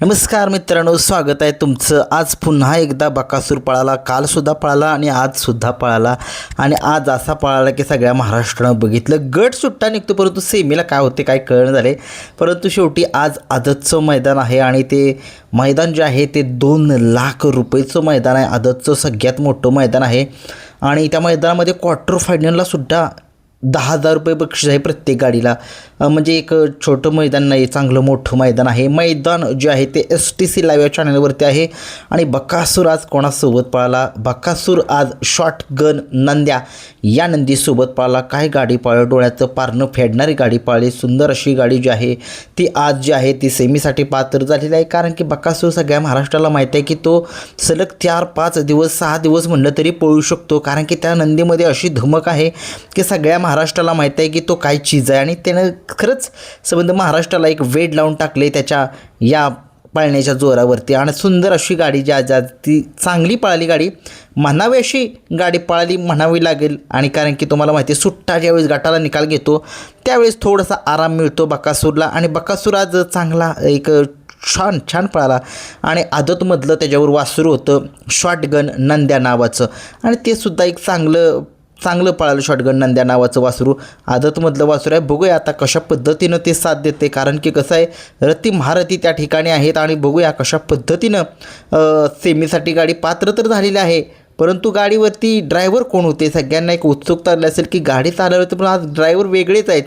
नमस्कार मित्रांनो, स्वागत आहे तुमचं. आज पुन्हा एकदा बकासूर पळाला. कालसुद्धा पळाला आणि आजसुद्धा पळाला आणि आज असा पळाला की सगळ्या महाराष्ट्रानं बघितलं. गट सुट्टा निघतो परंतु सेमीला काय होते काय कळणं झाले. परंतु शेवटी आज आदतचं मैदान आहे आणि ते मैदान जे आहे ते 2 लाख रुपयेचं मैदान आहे. आदतचं सगळ्यात मोठं मैदान आहे आणि त्या मैदानामध्ये क्वार्टर फायनललासुद्धा 10,000 रुपये बक्षीस आहे प्रत्येक गाडीला. म्हणजे एक छोटं मैदान नाही, चांगलं मोठं मैदान आहे. मैदान जे आहे ते STC लाईव्ह या चॅनलवरती आहे आणि बकासूर आज कोणासोबत पळाला? बकासूर आज शॉर्ट गन नंद्या या नंदीसोबत पळाला. काय गाडी पळाली, डोळ्याचं पारणं फेडणारी गाडी पळाली. सुंदर अशी गाडी जी आहे ती आज जी आहे ती सेमीसाठी पात्र झालेली आहे. कारण की बकासूर सगळ्या महाराष्ट्राला माहीत आहे की तो सलग 4-5 दिवस 6 दिवस म्हणलं तरी पळू शकतो. कारण की त्या नंदीमध्ये अशी धमक आहे की सगळ्या महाराष्ट्राला माहीत आहे की तो काय चीज आहे आणि त्यानं खरंच संबंध महाराष्ट्राला एक वेड लावून टाकले त्याच्या या पळण्याच्या जोरावरती. आणि सुंदर अशी गाडी ज्या ती चांगली पळाली गाडी, म्हणावी अशी गाडी पळाली म्हणावी लागेल. आणि कारण की तुम्हाला माहिती आहे सुट्टा ज्यावेळेस गटाला निकाल घेतो त्यावेळेस थोडासा आराम मिळतो बकासूरला. आणि बकासूर आज चांगला एक छान पळाला आणि आदतमधलं त्याच्यावर वासरू होतं शॉटगन नंद्या नावाचं आणि ते सुद्धा एक चांगलं पळालं. शॉटगन नंद्या नावाचं वासरू आदतमधलं वासरू आहे. बघूया आता कशा पद्धतीनं ते साथ देते. कारण की कसं आहे, रती महारथी त्या ठिकाणी आहेत आणि बघूया कशा पद्धतीनं सेमीसाठी गाडी पात्र तर झालेली आहे. परंतु गाडीवरती ड्रायव्हर कोण होते सगळ्यांना एक उत्सुकता आली असेल की गाडी चालवते, पण आज ड्रायव्हर वेगळेच आहेत.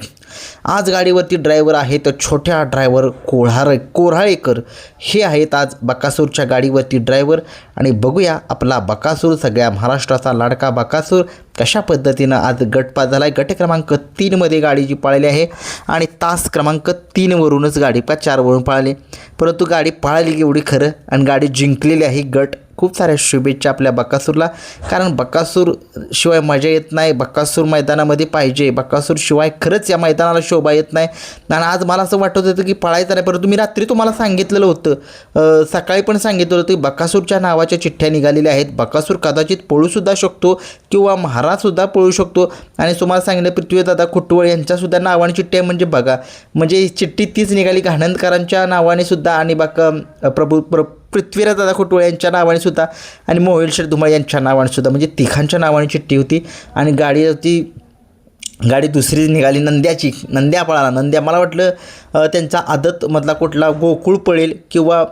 आज गाडीवरती ड्रायव्हर आहेत छोट्या ड्रायव्हर कोऱ्हाळेकर हे आहेत आज बकासूरच्या गाडीवरती ड्रायव्हर. आणि बघूया आपला बकासूर, सगळ्या महाराष्ट्राचा लाडका बकासूर कशा पद्धतीनं आज गटपास झाला आहे. गट क्रमांक 3मध्ये गाडी जी पळाली आहे आणि तास क्रमांक 3वरूनच गाडी 4वरून पळाली. परंतु गाडी पळाली एवढी खरं आणि गाडी जिंकलेली आहे. गट खूप साऱ्या शुभेच्छा आपल्या बकासूरला. कारण बकासूर शिवाय मजा येत नाही. बकासूर मैदानामध्ये पाहिजे. बकासूर शिवाय खरंच या मैदानाला शोभा येत नाही. आणि आज मला असं वाटत होतं की पळायचं नाही, परंतु मी रात्री तुम्हाला सांगितलेलं होतं, सकाळी पण सांगितलं होतं की बकासूरच्या नावाच्या चिठ्ठ्या निघालेल्या आहेत. बकासूर कदाचित पळूसुद्धा शकतो किंवा महाराजसुद्धा पळू शकतो. आणि तुम्हाला सांगितलं पृथ्वीदादा खुटवळ यांच्यासुद्धा नावाने चिठ्ठी आहे. म्हणजे बघा, म्हणजे चिठ्ठी तीच निघाली घाणंदकरांच्या नावाने सुद्धा आणि पृथ्वीराजदादा खुटवळ यांच्या नावाने सुद्धा आणि मोहिल शेठ धुमाळ यांच्या नावाने सुद्धा, म्हणजे तिघांच्या नावाने चिठ्ठी होती. आणि गाडी दुसरी निघाली नंद्या पळाला. नंद्या मला वाटलं त्यांचा आदतमधला कुठला गोकुळ पळेल किंवा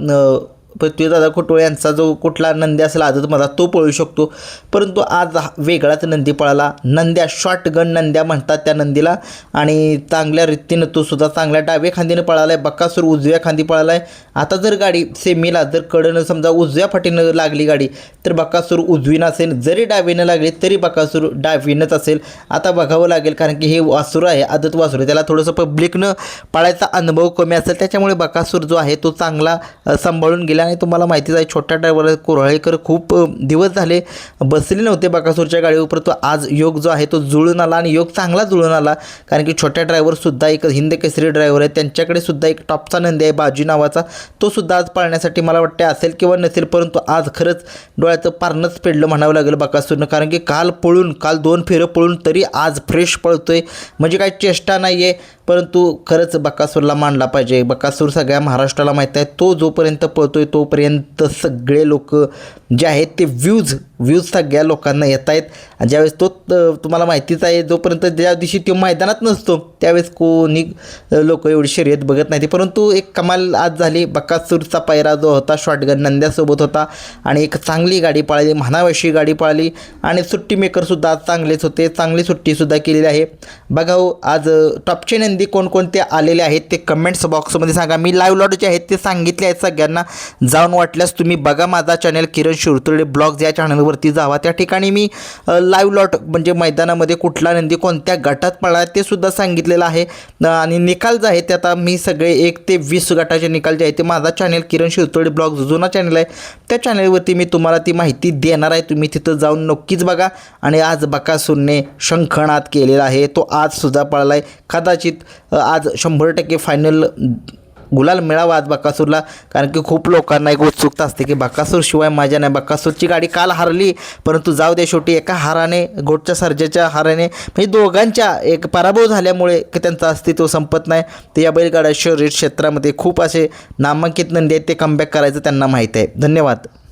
पृथ्वीदादा खुटवळ यांचा जो कुठला नंदी असेल आदतमधला तो पळू शकतो. परंतु आज वेगळाच नंदी पळाला. नंद्या शॉटगन नंद्या म्हणतात त्या नंदीला आणि चांगल्या रीतीनं तो सुद्धा चांगल्या डाव्या खांदीनं पळाला आहे. बकासूर उजव्या खांदी पळाला आहे. आता जर गाडी सेमीला जर कडनं समजा उजव्या फाटीनं लागली गाडी तर बकासूर उजवीनं असेल, जरी डावीनं लागली तरी बकासूर डावीनंच असेल. आता बघावं लागेल कारण की हे वासरू आहे आदत वासरू, त्याला थोडंसं पब्लिकनं पळायचा अनुभव कमी असेल, त्याच्यामुळे बकासूर जो आहे तो चांगला सांभाळून गेला. आणि तुम्हाला माहितीच आहे छोट्या ड्रायव्हर कोऱ्हाळेकर खूप दिवस झाले बसले नव्हते बकासूरच्या गाडीवर, परंतु आज योग जो आहे तो जुळून आला आणि योग चांगला जुळून आला. कारण की छोट्या ड्रायव्हरसुद्धा एक हिंद केसरी ड्रायव्हर आहे, त्यांच्याकडे सुद्धा एक टॉपचा नंदी आहे बाजी नावाचा, तो सुद्धा आज पाळण्यासाठी मला वाटते असेल किंवा नसेल. परंतु आज खरंच डोळ्याचं पारणंच फेडलं म्हणावं लागेल बकासूरनं. कारण की काल 2 फेरं पळून तरी आज फ्रेश पळतोय, म्हणजे काही चेष्टा नाही आहे. परंतु खरंच बकासूरला मानला पाहिजे. बकासूर सगळ्या महाराष्ट्राला माहीत आहे, तो जोपर्यंत पळतोय तोपर्यंत सगळे लोक जे आहेत ते व्ह्यूज सगळ्या लोकांना येत आहेत. ज्यावेळेस तो तुम्हाला माहितीच आहे जोपर्यंत ज्या दिवशी तो मैदानात नसतो त्यावेळेस कोणी लोक एवढी शर्यत बघत नाही. परंतु एक कमाल आज झाली. बकासूरचा पायरा जो होता शॉटगन नंद्यासोबत होता आणि एक चांगली गाडी पळाली, म्हणावशी गाडी पळाली. आणि सुट्टी मेकरसुद्धा आज चांगलेच होते, चांगली सुट्टीसुद्धा केलेली आहे. बघाऊ आज टॉपचे नंदी कोणकोणते आलेले आहेत ते कमेंट्स बॉक्समध्ये सांगा. मी लाईव्ह लॉट जे आहेत ते सांगितले आहेत सगळ्यांना, जाऊन वाटल्यास तुम्ही बघा. माझा चॅनल किरण शिरतोडे ब्लॉग्स या चॅनलवरती जावा, त्या ठिकाणी मी लाईव्ह लॉट म्हणजे मैदानामध्ये कुठला नंदी कोणत्या गटात पळाला ते सुद्धा सांगितलेलं आहे. आणि निकाल जे आहे ते आता मी सगळे 1 ते 20 गटाचे निकाल जे आहे ते माझा चॅनल किरण शिरतोडे ब्लॉग्स जुना चॅनल आहे त्या चॅनलवरती मी तुम्हाला ती माहिती देणार आहे. तुम्ही तिथं जाऊन नक्कीच बघा. आणि आज बकासूरने शंखनाद केलेला आहे, तो आज सुद्धा पळाला आहे. कदाचित आज 100% फायनल गुलाल मिळावा आज बकासूरला, कारण की खूप लोकांना एक उत्सुकता असते की बकासूरशिवाय मजा नाही. बकासूरची गाडी काल हरली, परंतु जाऊ दे, शेवटी एका हाराने, गोटच्या सर्जाच्या हाराने, म्हणजे दोघांच्या एक पराभव झाल्यामुळे की त्यांचं अस्तित्व संपत नाही. ते या बैलगाडा शर्यत क्षेत्रामध्ये खूप असे नामांकित नंदी आहेत, ते कमबॅक करायचं त्यांना माहीत आहे. धन्यवाद.